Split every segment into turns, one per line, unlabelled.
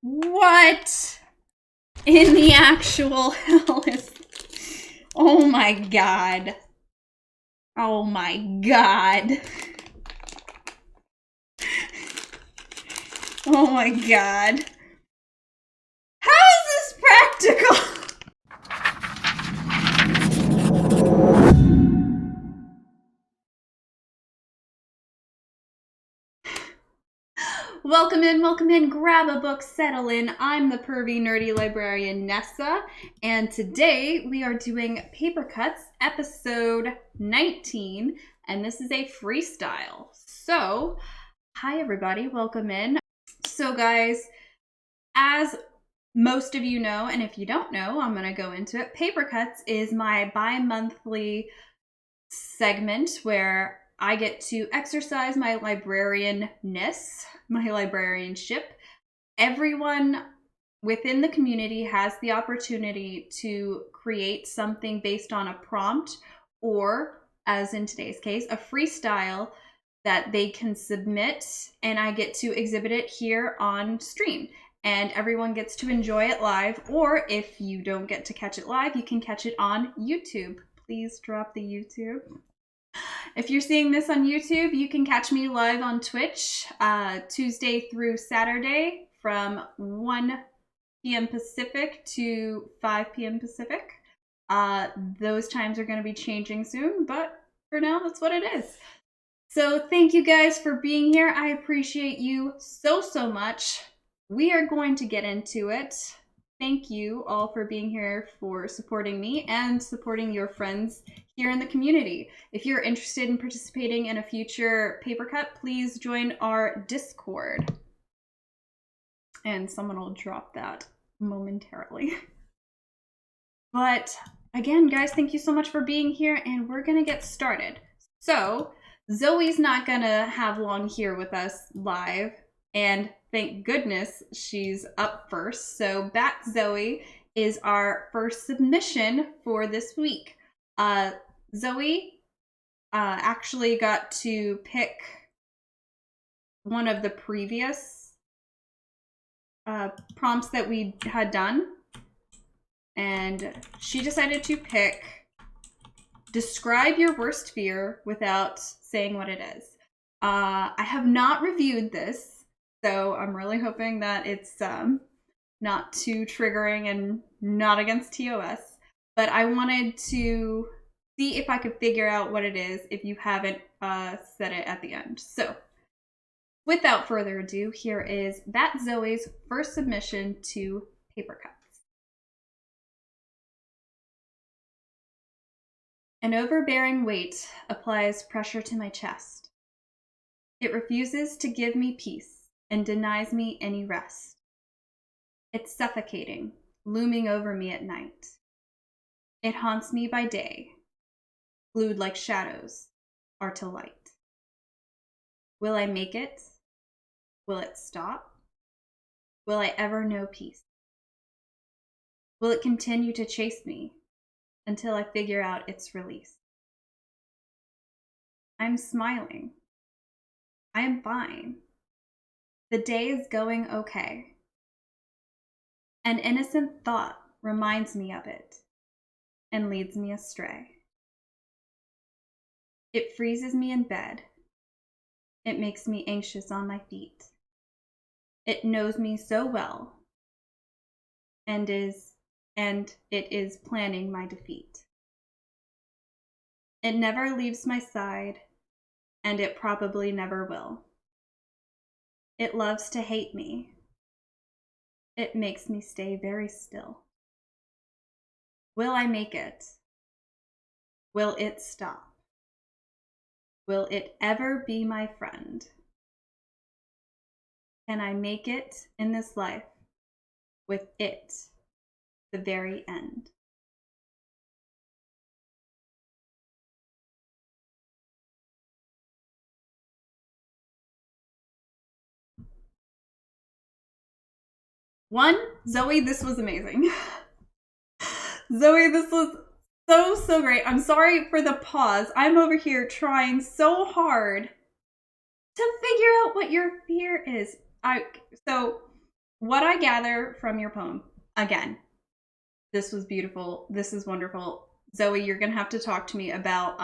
What in the actual hell is... Oh my god. Oh my god. Oh my god. How is this practical? Welcome in, grab a book, settle in. I'm the pervy, nerdy librarian Nessa, and today we are doing Papercuts Episode 19, and this is a freestyle. So, hi everybody, welcome in. So guys, as most of you know, and if you don't know, I'm gonna go into it. Papercuts is my bi-monthly segment where I get to exercise my librarianness, my librarianship. Everyone within the community has the opportunity to create something based on a prompt or, as in today's case, a freestyle that they can submit, and I get to exhibit it here on stream. And everyone gets to enjoy it live, or if you don't get to catch it live, you can catch it on YouTube. Please drop the YouTube. If you're seeing this on YouTube, you can catch me live on Twitch Tuesday through Saturday from 1 p.m. Pacific to 5 p.m. Pacific. Those times are going to be changing soon, but for now, that's what it is. So thank you guys for being here. I appreciate you so much. We are going to get into it. Thank you all for being here, for supporting me and supporting your friends here in the community. If you're interested in participating in a future Papercut, please join our Discord. And someone will drop that momentarily. But again, guys, thank you so much for being here, and we're gonna get started. So Zoe's not gonna have long here with us live, and thank goodness she's up first. So Bat Zoe is our first submission for this week. Zoe actually got to pick one of the previous prompts that we had done, and she decided to pick describe your worst fear without saying what it is. I have not reviewed this, so I'm really hoping that it's not too triggering and not against TOS, but I wanted to see if I could figure out what it is if you haven't said it at the end. So without further ado, here is Bat Zoe's first submission to Papercuts. An overbearing weight applies pressure to my chest. It refuses to give me peace and denies me any rest. It's suffocating, looming over me at night. It haunts me by day, glued like shadows are to light. Will I make it? Will it stop? Will I ever know peace? Will it continue to chase me until I figure out its release? I'm smiling. I am fine. The day is going okay. An innocent thought reminds me of it and leads me astray. It freezes me in bed. It makes me anxious on my feet. It knows me so well and it is planning my defeat. It never leaves my side, and it probably never will. It loves to hate me. It makes me stay very still. Will I make it? Will it stop? Will it ever be my friend? Can I make it in this life with it, the very end? Zoe, this was amazing. Zoe, this was so great. I'm sorry for the pause. I'm over here trying so hard to figure out what your fear is. So what I gather from your poem, again, this was beautiful. This is wonderful. Zoe, you're going to have to talk to me about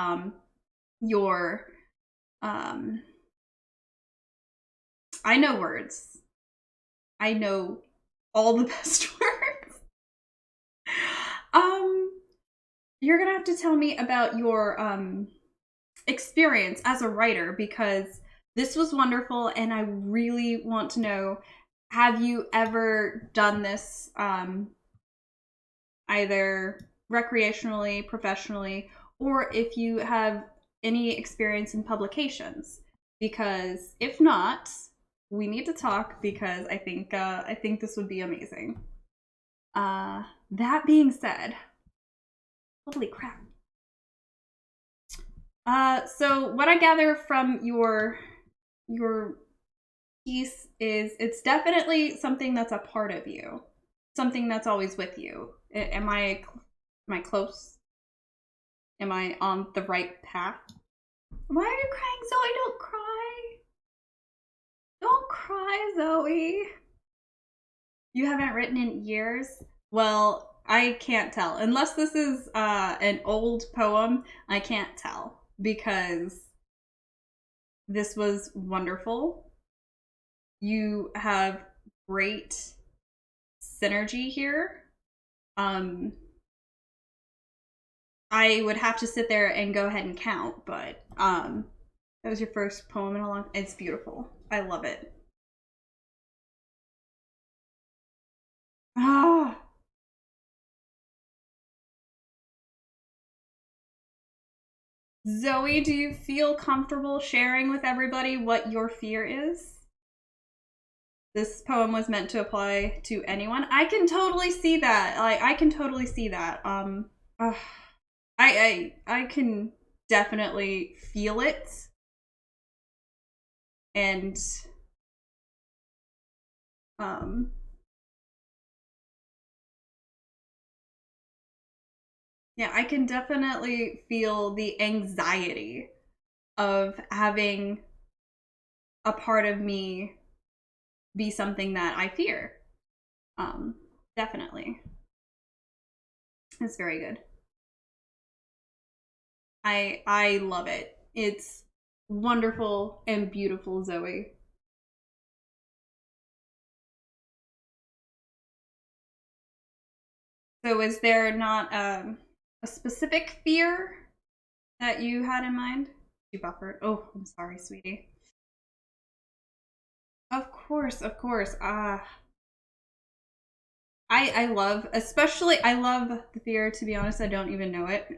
your, I know words. I know all the best words. You're going to have to tell me about your experience as a writer, because this was wonderful and I really want to know, have you ever done this either recreationally, professionally, or if you have any experience in publications? Because if not, we need to talk, because I think this would be amazing. That being said, holy crap. So what I gather from your piece is it's definitely something that's a part of you, something that's always with you. Am I close? Am I on the right path? Why are you crying, Zoe? Don't cry. Don't cry, Zoe. You haven't written in years? Well, I can't tell. Unless this is an old poem, I can't tell, because this was wonderful. You have great synergy here. I would have to sit there and go ahead and count, but that was your first poem in a long. It's beautiful. I love it. Ah. Zoe, do you feel comfortable sharing with everybody what your fear is? This poem was meant to apply to anyone. I can totally see that. Like, I can totally see that. I can definitely feel it. And yeah, I can definitely feel the anxiety of having a part of me be something that I fear. Definitely. It's very good. I love it. It's wonderful and beautiful, Zoe. So is there not a specific fear that you had in mind? You buffered. Oh, I'm sorry, sweetie. Of course, of course. I love, especially, I love the fear, to be honest. I don't even know it.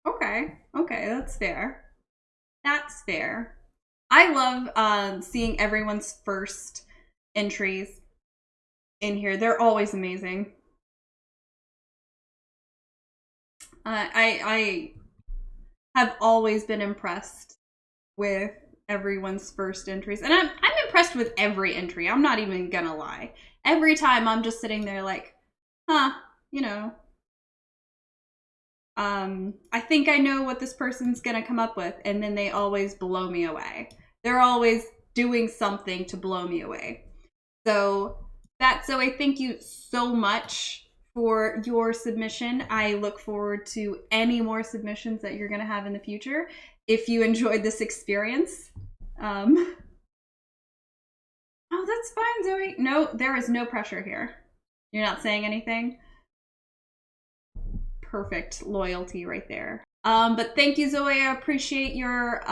Okay, that's fair. That's fair. I love seeing everyone's first entries in here. They're always amazing. I have always been impressed with everyone's first entries, and I'm impressed with every entry. I'm not even gonna lie. Every time I'm just sitting there like, huh, you know, I think I know what this person's gonna come up with, and then they always blow me away. They're always doing something to blow me away. So I thank you so much for your submission. I look forward to any more submissions that you're gonna have in the future. If you enjoyed this experience. Oh, that's fine, Zoe. No, there is no pressure here. You're not saying anything? Perfect loyalty right there. But thank you, Zoe. I appreciate your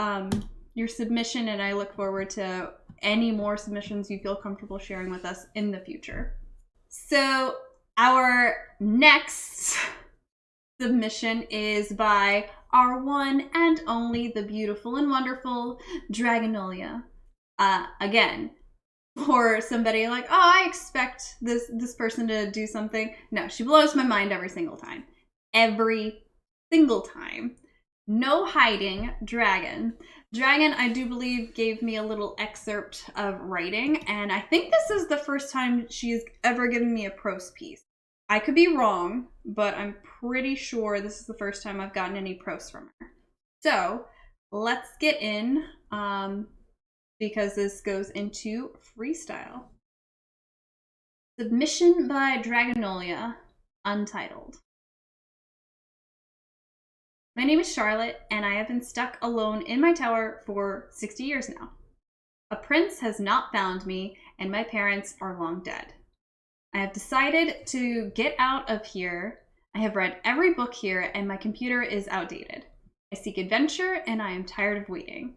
submission, and I look forward to any more submissions you feel comfortable sharing with us in the future. So our next submission is by our one and only, the beautiful and wonderful Dragonollia. Again, for somebody like, oh, I expect this person to do something. No, she blows my mind every single time. Every single time. No hiding, Dragon. Dragon, I do believe, gave me a little excerpt of writing, and I think this is the first time she's ever given me a prose piece. I could be wrong, but I'm pretty sure this is the first time I've gotten any prose from her. So let's get in, because this goes into freestyle. Submission by Dragonollia, untitled. My name is Charlotte, and I have been stuck alone in my tower for 60 years now. A prince has not found me, and my parents are long dead. I have decided to get out of here. I have read every book here, and my computer is outdated. I seek adventure, and I am tired of waiting.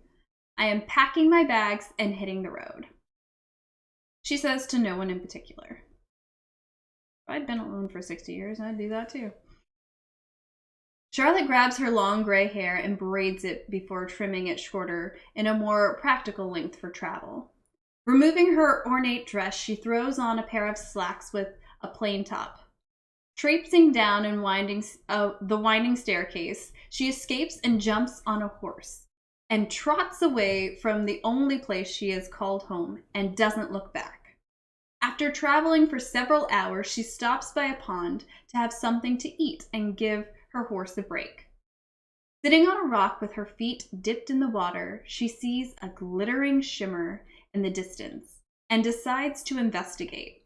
I am packing my bags and hitting the road. She says to no one in particular. If I'd been alone for 60 years, I'd do that too. Charlotte grabs her long gray hair and braids it before trimming it shorter in a more practical length for travel. Removing her ornate dress, she throws on a pair of slacks with a plain top. Traipsing down and the winding staircase, she escapes and jumps on a horse and trots away from the only place she has called home and doesn't look back. After traveling for several hours, she stops by a pond to have something to eat and give her horse a break. Sitting on a rock with her feet dipped in the water, she sees a glittering shimmer in the distance and decides to investigate.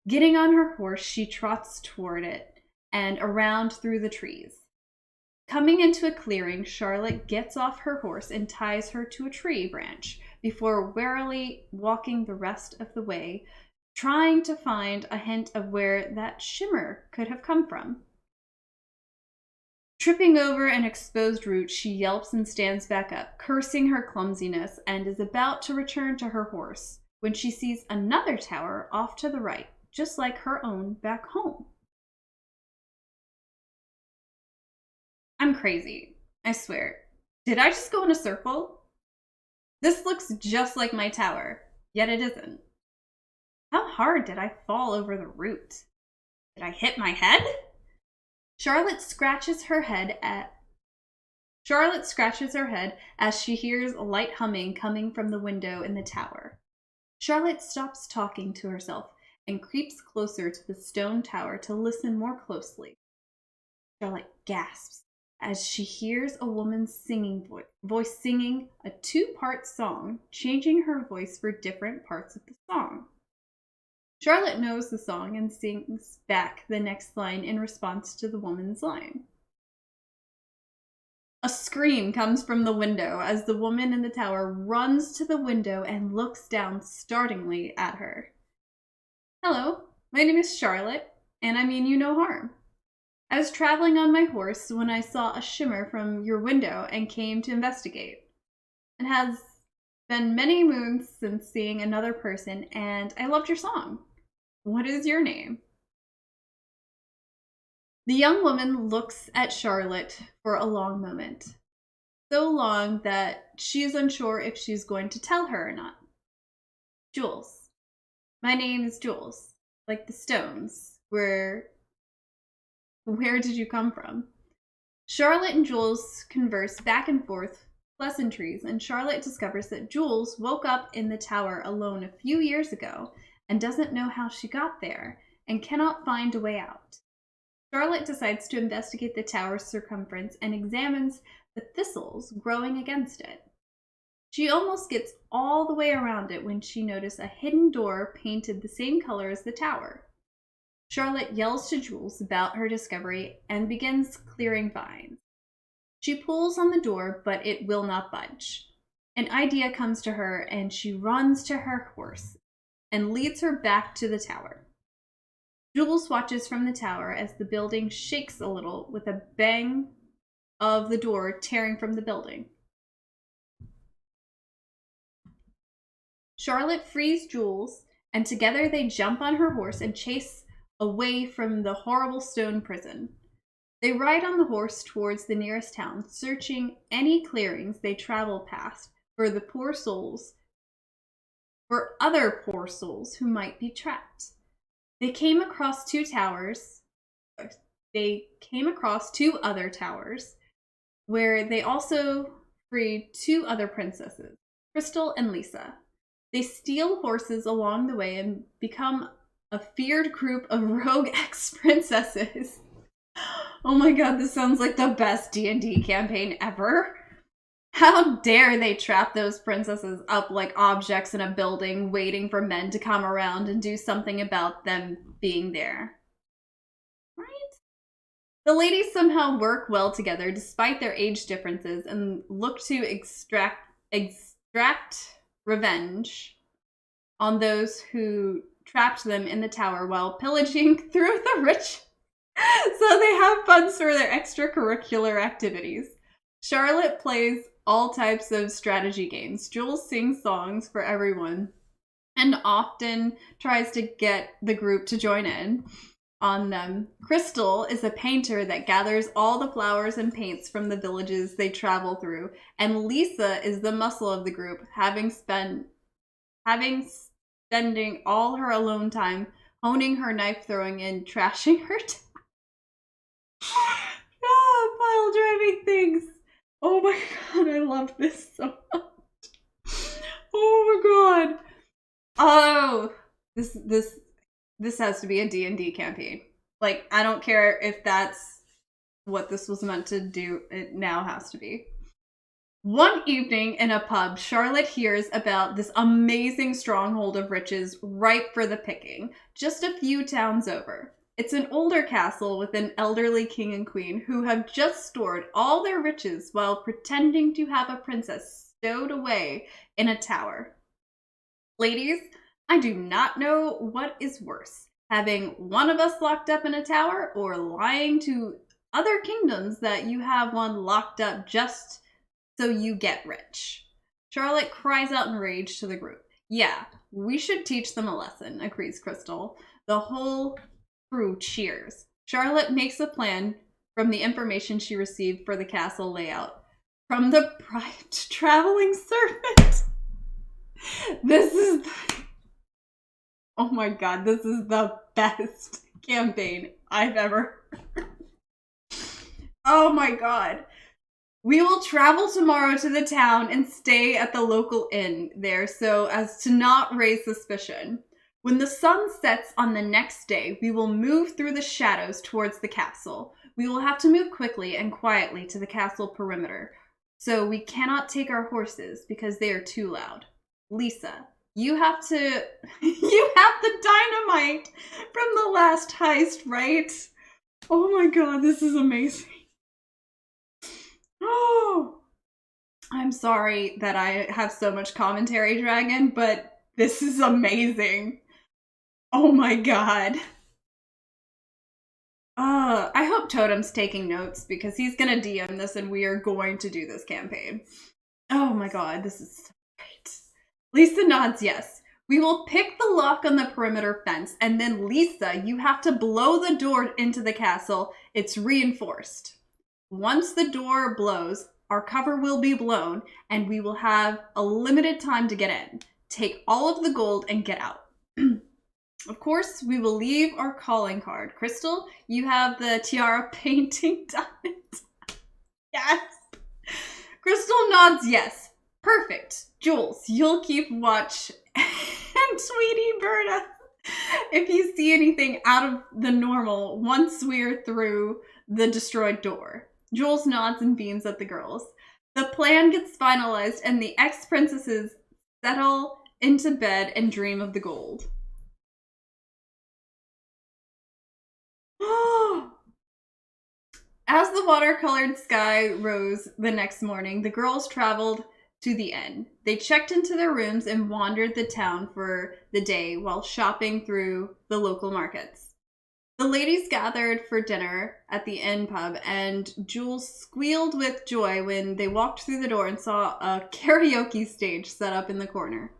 Getting on her horse, she trots toward it and around through the trees. Coming into a clearing, Charlotte gets off her horse and ties her to a tree branch before warily walking the rest of the way, trying to find a hint of where that shimmer could have come from. Tripping over an exposed root, she yelps and stands back up, cursing her clumsiness, and is about to return to her horse when she sees another tower off to the right, just like her own back home. I'm crazy, I swear. Did I just go in a circle? This looks just like my tower, yet it isn't. How hard did I fall over the root? Did I hit my head? Charlotte scratches her head as she hears a light humming coming from the window in the tower. Charlotte stops talking to herself and creeps closer to the stone tower to listen more closely. Charlotte gasps as she hears a woman's singing voice singing a two-part song, changing her voice for different parts of the song. Charlotte knows the song and sings back the next line in response to the woman's line. A scream comes from the window as the woman in the tower runs to the window and looks down startlingly at her. Hello, my name is Charlotte, and I mean you no harm. I was traveling on my horse when I saw a shimmer from your window and came to investigate. It has been many moons since seeing another person, and I loved your song. What is your name? The young woman looks at Charlotte for a long moment. So long that she is unsure if she's going to tell her or not. Jules. My name is Jules. Like the stones. Where did you come from? Charlotte and Jules converse back and forth pleasantries, and Charlotte discovers that Jules woke up in the tower alone a few years ago and doesn't know how she got there and cannot find a way out. Charlotte decides to investigate the tower's circumference and examines the thistles growing against it. She almost gets all the way around it when she notices a hidden door painted the same color as the tower. Charlotte yells to Jules about her discovery and begins clearing vines. She pulls on the door, but it will not budge. An idea comes to her, and she runs to her horse and leads her back to the tower. Jules watches from the tower as the building shakes a little with a bang of the door tearing from the building. Charlotte frees Jules, and together they jump on her horse and chase away from the horrible stone prison. They ride on the horse towards the nearest town, searching any clearings they travel past for other poor souls who might be trapped. They came across two other towers, where they also freed two other princesses, Crystal and Lisa. They steal horses along the way and become a feared group of rogue ex-princesses. Oh my god, this sounds like the best D&D campaign ever. How dare they trap those princesses up like objects in a building, waiting for men to come around and do something about them being there. Right? The ladies somehow work well together despite their age differences and look to extract revenge on those who trapped them in the tower while pillaging through the rich. So they have funds for their extracurricular activities. Charlotte plays all types of strategy games. Jules sings songs for everyone and often tries to get the group to join in on them. Crystal is a painter that gathers all the flowers and paints from the villages they travel through. And Lisa is the muscle of the group, spending all her alone time honing her knife throwing and trashing her pile driving things. Oh my god, I love this so much. Oh my god. Oh, this has to be a D&D campaign. Like, I don't care if that's what this was meant to do. It now has to be. One evening in a pub, Charlotte hears about this amazing stronghold of riches ripe for the picking, just a few towns over. It's an older castle with an elderly king and queen who have just stored all their riches while pretending to have a princess stowed away in a tower. Ladies, I do not know what is worse, having one of us locked up in a tower or lying to other kingdoms that you have one locked up just so you get rich. Charlotte cries out in rage to the group. Yeah, we should teach them a lesson, agrees Crystal. The whole crew cheers. Charlotte makes a plan from the information she received for the castle layout from the bribed traveling servant. Oh my god, this is the best campaign I've ever heard. Oh my god. We will travel tomorrow to the town and stay at the local inn there so as to not raise suspicion. When the sun sets on the next day, we will move through the shadows towards the castle. We will have to move quickly and quietly to the castle perimeter, so we cannot take our horses because they are too loud. Lisa, you have the dynamite from the last heist, right? Oh my god, this is amazing. Oh, I'm sorry that I have so much commentary, Dragon, but this is amazing. Oh my god. I hope Totem's taking notes because he's gonna DM this and we are going to do this campaign. Oh my god, this is so great. Lisa nods yes. We will pick the lock on the perimeter fence and then Lisa, you have to blow the door into the castle. It's reinforced. Once the door blows, our cover will be blown and we will have a limited time to get in. Take all of the gold and get out. Of course, we will leave our calling card. Crystal, you have the tiara painting done. Yes. Crystal nods yes. Perfect. Jules, you'll keep watch. And Sweetie Berta, if you see anything out of the normal once we're through the destroyed door. Jules nods and beams at the girls. The plan gets finalized and the ex-princesses settle into bed and dream of the gold. As the watercolored sky rose the next morning, the girls traveled to the inn. They checked into their rooms and wandered the town for the day while shopping through the local markets. The ladies gathered for dinner at the inn pub, and Jules squealed with joy when they walked through the door and saw a karaoke stage set up in the corner.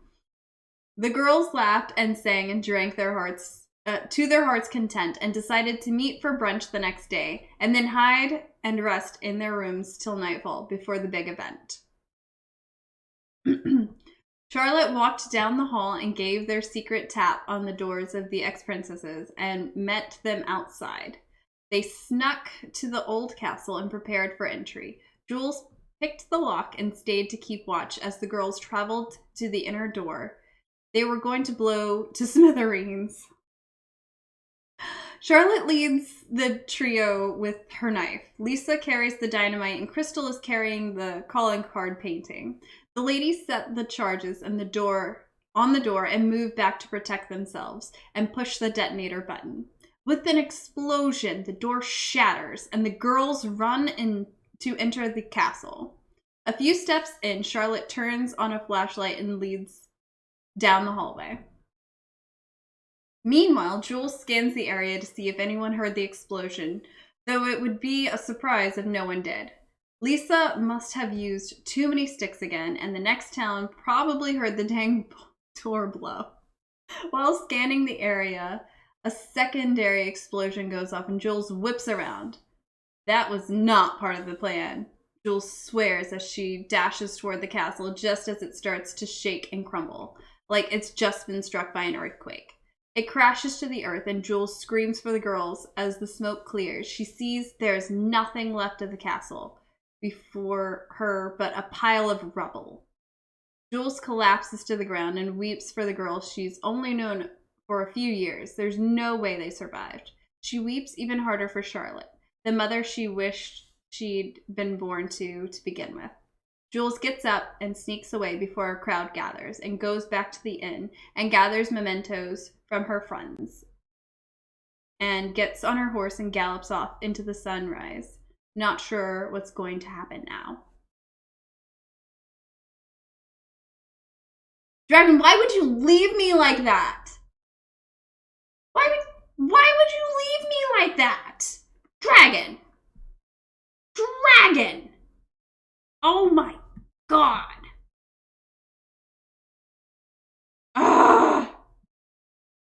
The girls laughed and sang and drank to their heart's content and decided to meet for brunch the next day and then hide and rest in their rooms till nightfall before the big event. Charlotte walked down the hall and gave their secret tap on the doors of the ex-princesses and met them outside. They snuck to the old castle and prepared for entry. Jules picked the lock and stayed to keep watch as the girls traveled to the inner door. They were going to blow to smithereens. Charlotte leads the trio with her knife. Lisa carries the dynamite, and Crystal is carrying the calling card painting. The ladies set the charges on the door and move back to protect themselves and push the detonator button. With an explosion, the door shatters, and the girls run in to enter the castle. A few steps in, Charlotte turns on a flashlight and leads down the hallway. Meanwhile, Jules scans the area to see if anyone heard the explosion, though it would be a surprise if no one did. Lisa must have used too many sticks again, and the next town probably heard the dang door blow. While scanning the area, a secondary explosion goes off and Jules whips around. That was not part of the plan. Jules swears as she dashes toward the castle just as it starts to shake and crumble, like it's just been struck by an earthquake. It crashes to the earth and Jules screams for the girls as the smoke clears. She sees there's nothing left of the castle before her but a pile of rubble. Jules collapses to the ground and weeps for the girls she's only known for a few years. There's no way they survived. She weeps even harder for Charlotte, the mother she wished she'd been born to begin with. Jules gets up and sneaks away before a crowd gathers and goes back to the inn and gathers mementos from her friends and gets on her horse and gallops off into the sunrise, not sure what's going to happen now. Dragon, why would you leave me like that? Why would you leave me like that? Dragon! Dragon! Oh my god.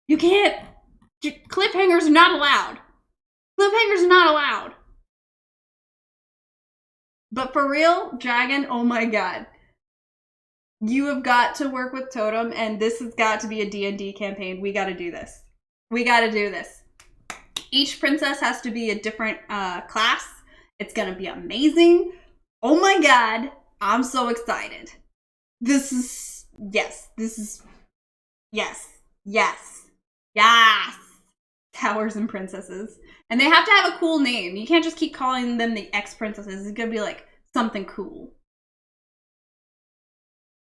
You can't. Cliffhangers are not allowed. Cliffhangers are not allowed. But for real, Dragon, oh my god. You have got to work with Totem, and this has got to be a D&D campaign. We got to do this. We got to do this. Each princess has to be a different class. It's going to be amazing. Oh my god. I'm so excited. Yes. Towers and princesses. And they have to have a cool name. You can't just keep calling them the ex-princesses. It's going to be like something cool.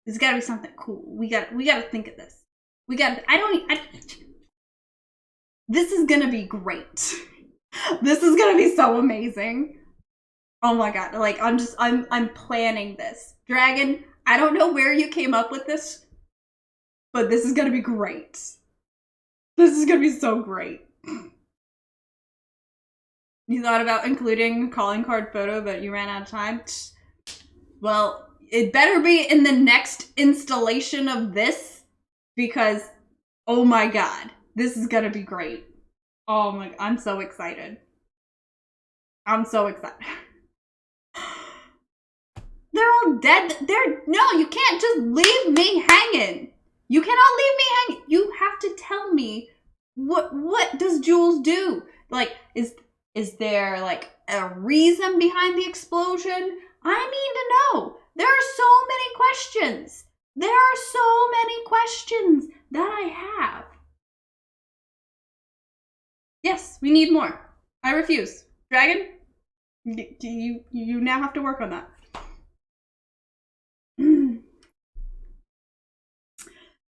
There's got to be something cool. We got to think of this. This is going to be great. This is going to be so amazing. Oh my god. Like, I'm planning this. Dragon, I don't know where you came up with this, but this is going to be great. This is going to be so great. You thought about including a calling card photo, but you ran out of time? Well, it better be in the next installation of this, because, oh my god, this is going to be great. Oh my, I'm so excited. I'm so excited. They're all dead. No, you can't just leave me hanging. You cannot leave me hanging. You have to tell me what does Jules do? Like, is there like a reason behind the explosion? I need to know. There are so many questions. There are so many questions that I have. Yes, we need more. I refuse. Dragon, you now have to work on that.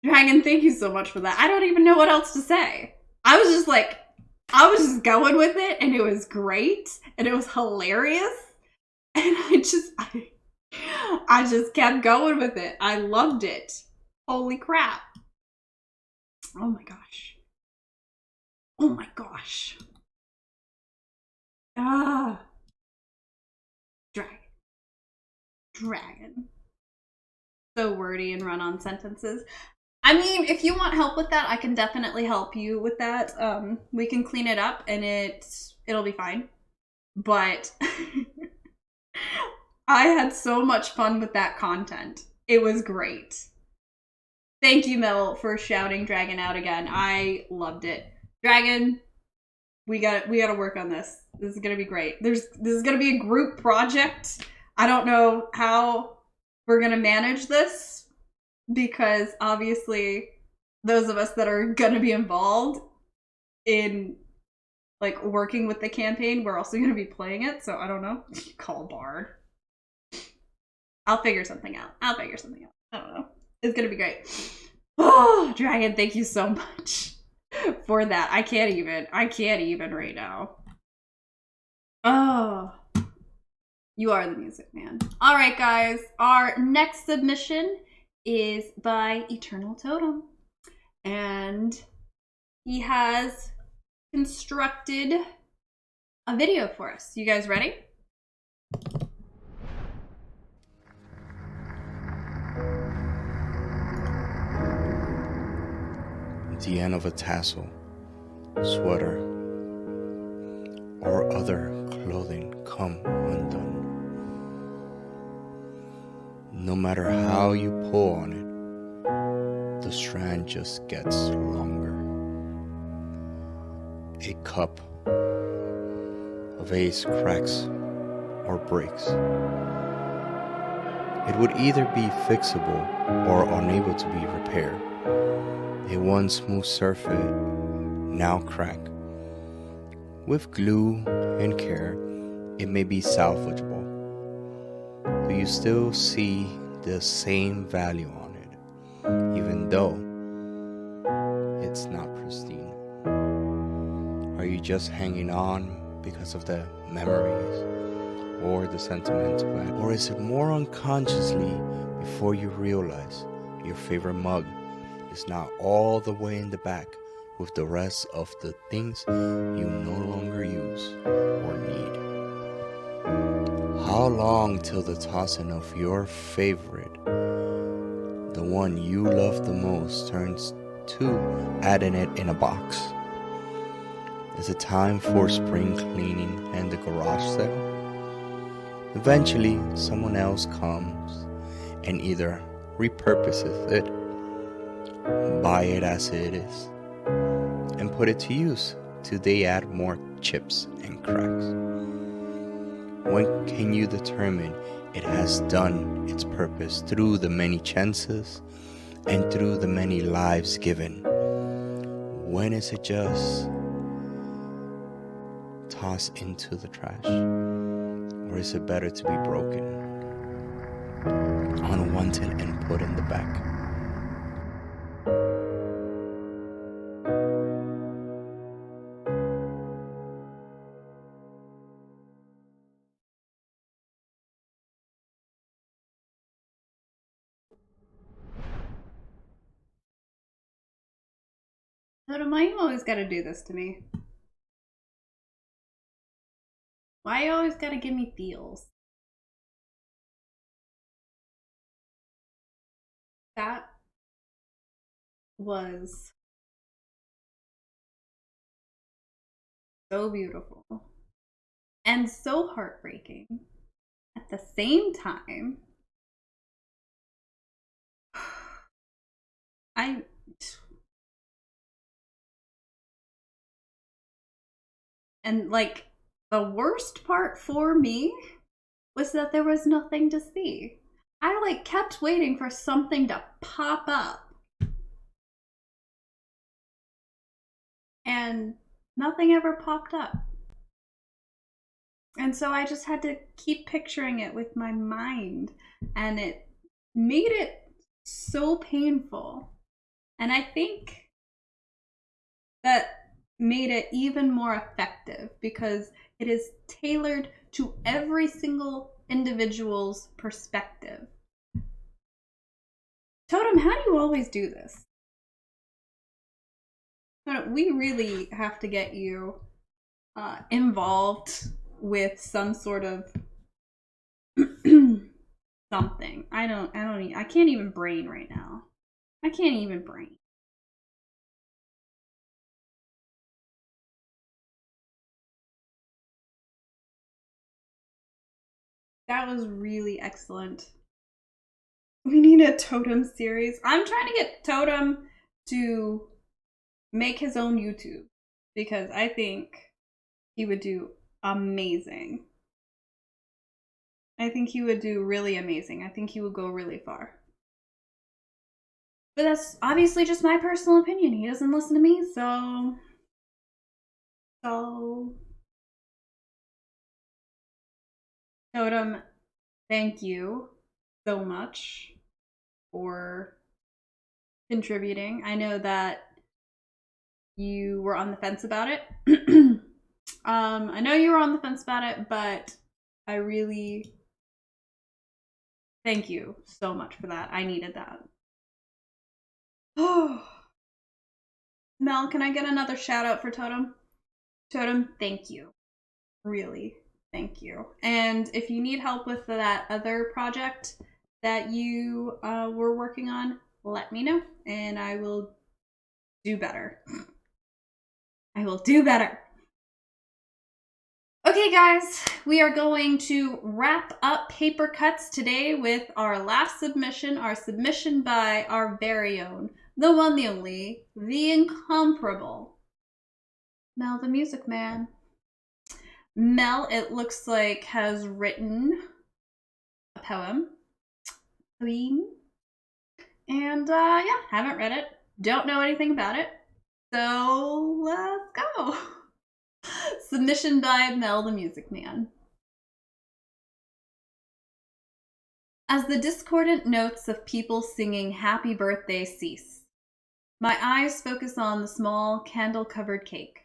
Dragon, thank you so much for that. I don't even know what else to say. I was just going with it, and it was great, and it was hilarious, and I just kept going with it. I loved it. Holy crap. Oh my gosh. Oh my gosh. Dragon. So wordy and run on sentences. I mean, if you want help with that, I can definitely help you with that. We can clean it up and it'll be fine. But I had so much fun with that content. It was great. Thank you, Mel, for shouting Dragon out again. I loved it. Dragon, we gotta work on this. This is gonna be great. This is gonna be a group project. I don't know how we're gonna manage this, because obviously those of us that are gonna be involved in like working with the campaign, we're also going to be playing it. So I don't know. Call Bard. I'll figure something out. I don't know. It's going to be great. Oh, Dragon, thank you so much for that. I can't even right now. Oh, you are the music man. All right, guys. Our next submission is by Eternal Totem. And he has constructed a video for us. You guys ready?
The end of a tassel, sweater, or other clothing come undone. No matter how you pull on it, the strand just gets longer. A cup, a vase cracks or breaks. It would either be fixable or unable to be repaired. A once smooth surface, now cracked. With glue and care, it may be salvageable. Do you still see the same value on it, even though it's not pristine? Are you just hanging on because of the memories or the sentimental value? Or is it more unconsciously before you realize your favorite mug is now all the way in the back with the rest of the things you no longer use or need? How long till the tossing of your favorite, the one you love the most, turns to adding it in a box? Is it time for spring cleaning and the garage sale? Eventually, someone else comes and either repurposes it, buy it as it is, and put it to use till they add more chips and cracks. When can you determine it has done its purpose through the many chances and through the many lives given? When is it just tossed into the trash? Or is it better to be broken, unwanted, and put in the back?
Totem, why you always gotta do this to me? Why you always gotta give me feels? That was so beautiful and so heartbreaking at the same time. And like, the worst part for me was that there was nothing to see. I like kept waiting for something to pop up, and nothing ever popped up. And so I just had to keep picturing it with my mind, and it made it so painful. And I think that made it even more effective because it is tailored to every single individual's perspective. Totem, how do you always do this? We really have to get you involved with some sort of something. I can't even brain right now. I can't even brain. That was really excellent. We need a Totem series. I'm trying to get Totem to make his own YouTube because I think he would do amazing. I think he would do really amazing. I think he would go really far. But that's obviously just my personal opinion. He doesn't listen to me, so So, Totem, thank you so much for contributing. I know that you were on the fence about it. I know you were on the fence about it, but I really thank you so much for that. I needed that. Oh, Mel, can I get another shout out for Totem? Totem, thank you. Really, thank you. And if you need help with that other project that you were working on, let me know and I will do better. I will do better. Okay, guys, we are going to wrap up Papercuts today with our last submission, our submission by our very own, the one, the only, the incomparable, Mel the Music Man. Mel, it looks like, has written a poem. And yeah, haven't read it. Don't know anything about it. So let's go. Submission by Mel the Music Man. As the discordant notes of people singing happy birthday cease, my eyes focus on the small candle-covered cake.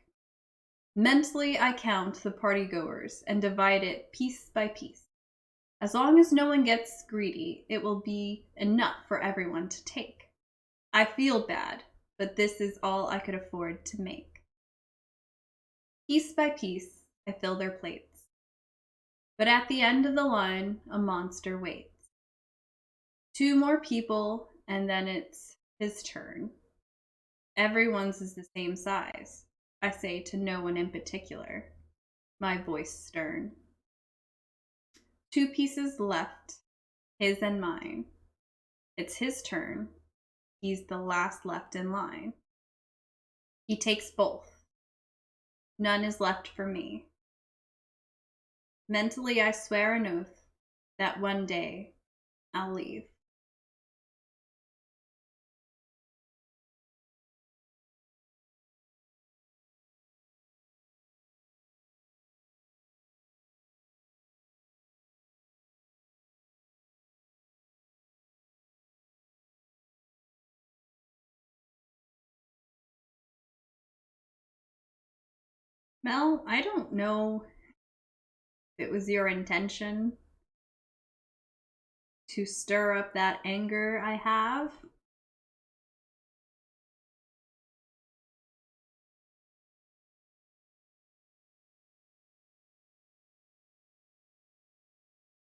Mentally, I count the partygoers and divide it piece by piece. As long as no one gets greedy, it will be enough for everyone to take. I feel bad, but this is all I could afford to make. Piece by piece, I fill their plates. But at the end of the line, a monster waits. 2 more people, and then it's his turn. Everyone's is the same size, I say to no one in particular, my voice stern. 2 pieces left, his and mine. It's his turn. He's the last left in line. He takes both. None is left for me. Mentally, I swear an oath that one day I'll leave. Mel, I don't know if it was your intention to stir up that anger I have.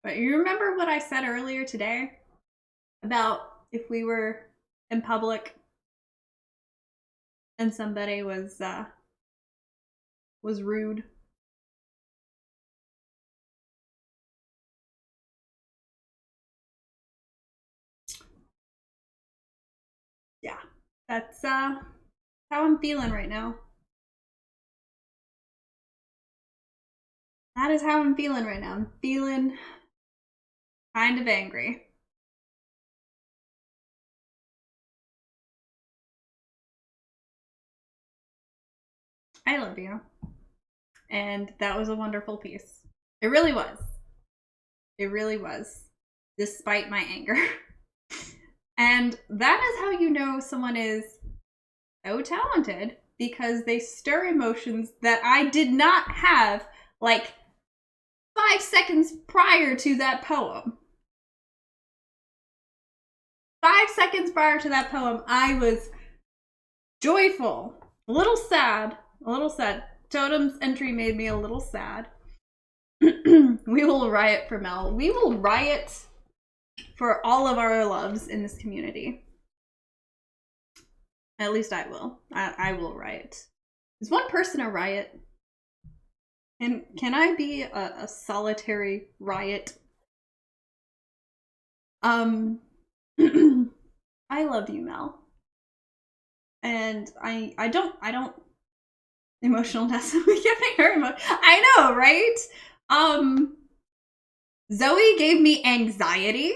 But you remember what I said earlier today about if we were in public and somebody was rude? Yeah, that's how I'm feeling right now. That is how I'm feeling right now. I'm feeling kind of angry. I love you. And that was a wonderful piece. It really was. It really was. Despite my anger. And that is how you know someone is so talented, because they stir emotions that I did not have like 5 seconds prior to that poem. 5 seconds prior to that poem, I was joyful, a little sad. Totem's entry made me a little sad. We will riot for Mel. We will riot for all of our loves in this community. At least I will. I will riot. Is one person a riot? And can I be a solitary riot? I love you, Mel. And I don't emotionalness. Giving her I know, right? Zoe gave me anxiety.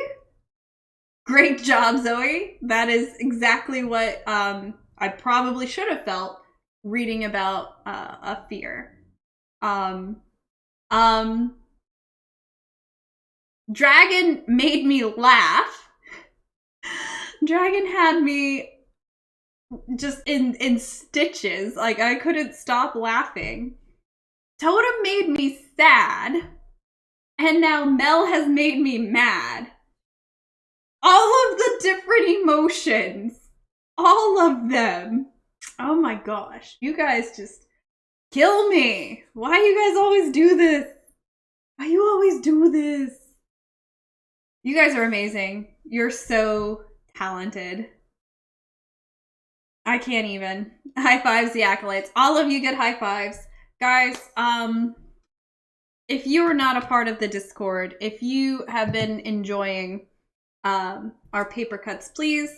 Great job, Zoe. That is exactly what I probably should have felt reading about a fear. Dragon made me laugh. Dragon had me just in stitches. Like, I couldn't stop laughing. Totem made me sad. And now Mel has made me mad. All of the different emotions. All of them. Oh my gosh. You guys just kill me. Why do you guys always do this? Why you always do this? You guys are amazing. You're so talented. I can't even. High fives, the acolytes. All of you get high fives. Guys, if you are not a part of the Discord, if you have been enjoying our Papercuts, please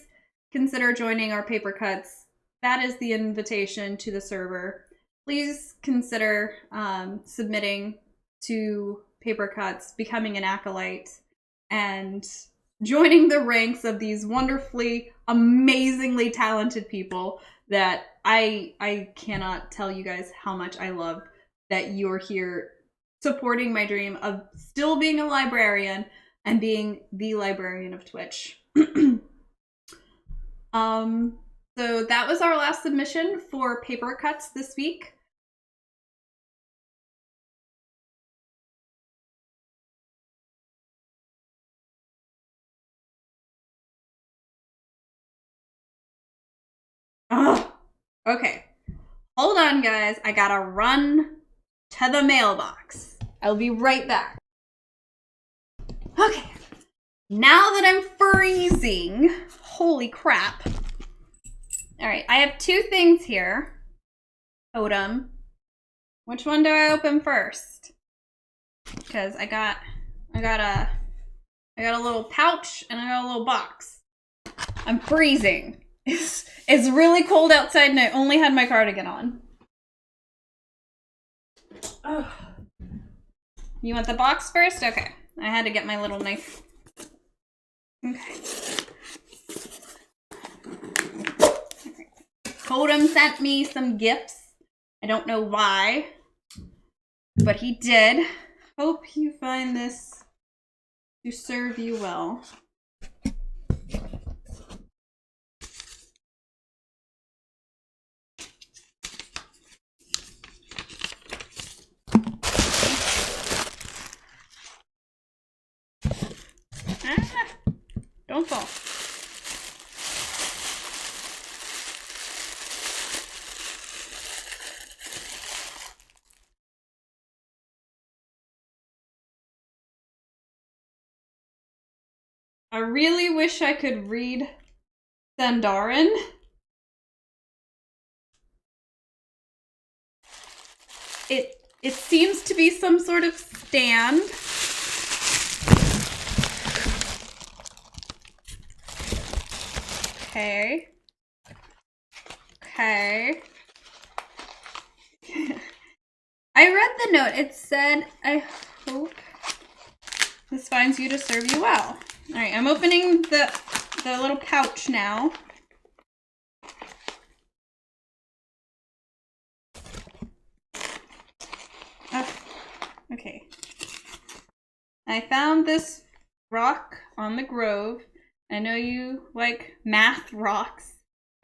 consider joining our Papercuts. That is the invitation to the server. Please consider submitting to Papercuts, becoming an acolyte, and joining the ranks of these wonderfully, amazingly talented people that I cannot tell you guys how much I love that you're here supporting my dream of still being a librarian and being the Librarian of Twitch. So that was our last submission for Papercuts this week. Ugh. Okay. Hold on, guys. I gotta run to the mailbox. I'll be right back. Okay. Now that I'm freezing, holy crap. All right, I have two things here. Totem. Which one do I open first? Because I got a little pouch and I got a little box. I'm freezing. It's really cold outside and I only had my cardigan on. Oh. You want the box first? Okay. I had to get my little knife. Okay. Totem sent me some gifts. I don't know why, but he did. Hope you find this to serve you well. Don't fall. I really wish I could read Sandarin. It seems to be some sort of stand. Okay. Okay. I read the note. It said, I hope this finds you to serve you well. All right, I'm opening the little pouch now. Oh, okay. I found this rock on the Grove. I know you like math rocks.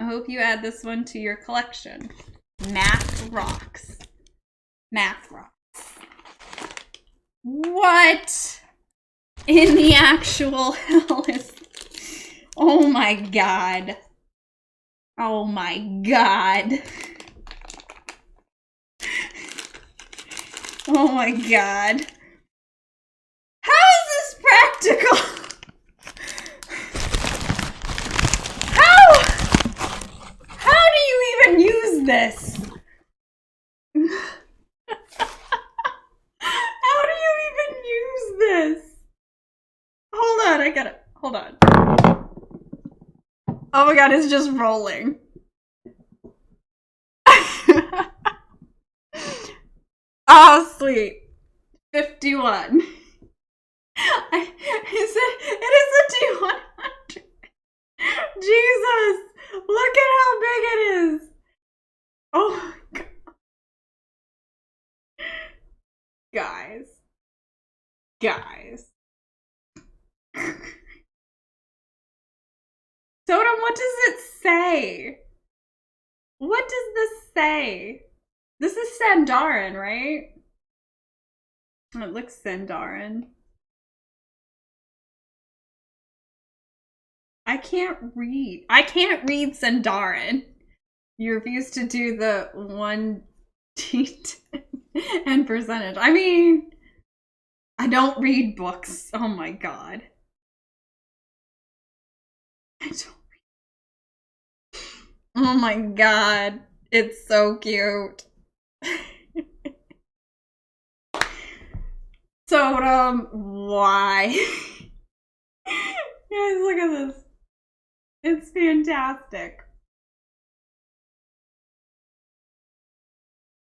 I hope you add this one to your collection. Math rocks. Math rocks. What in the actual hell is... Oh my god. Oh my god. Oh my god. How is this practical? How do you even use this? How do you even use this? Hold on, I gotta, hold on. Oh my god, it's just rolling. Oh, sweet. 51. It is a D100. Jesus, look at how big it is. Oh Guys. Totem, what does it say? What does this say? This is Sandarin, right? It looks Sandarin. I can't read. I can't read Sandarin. You refuse to do the 1D and percentage. I mean, I don't read books. Oh my god. I don't read. Oh my god. It's so cute. Totem, why? Guys, look at this. It's fantastic.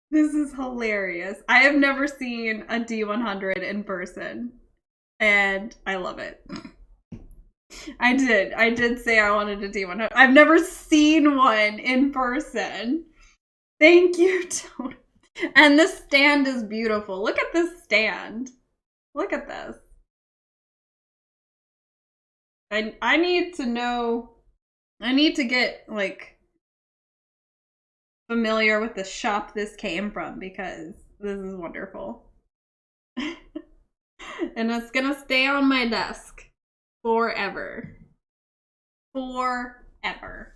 This is hilarious. I have never seen a D100 in person, and I love it. I did say I wanted a D100. I've never seen one in person. Thank you, Totem. And this stand is beautiful. Look at this stand. Look at this. I need to know, I need to get, like, familiar with the shop this came from because this is wonderful. And it's gonna stay on my desk forever. Forever.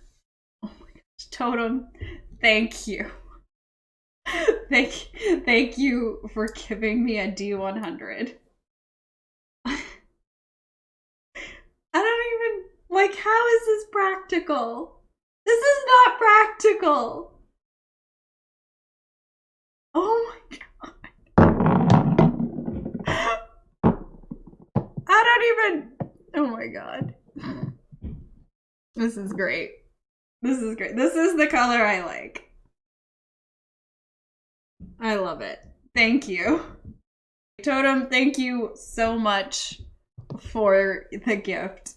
Oh my gosh, Totem, thank you. Thank you for giving me a D100. I don't even, like, how is this practical? This is not practical. Oh my god. I don't even, oh my god. This is great. This is great. This is the color I like. I love it. Thank you. Totem, thank you so much for the gift.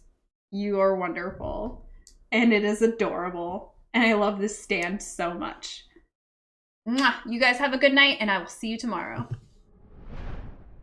You are wonderful. And it is adorable. And I love this stand so much. Mwah! You guys have a good night, and I will see you tomorrow.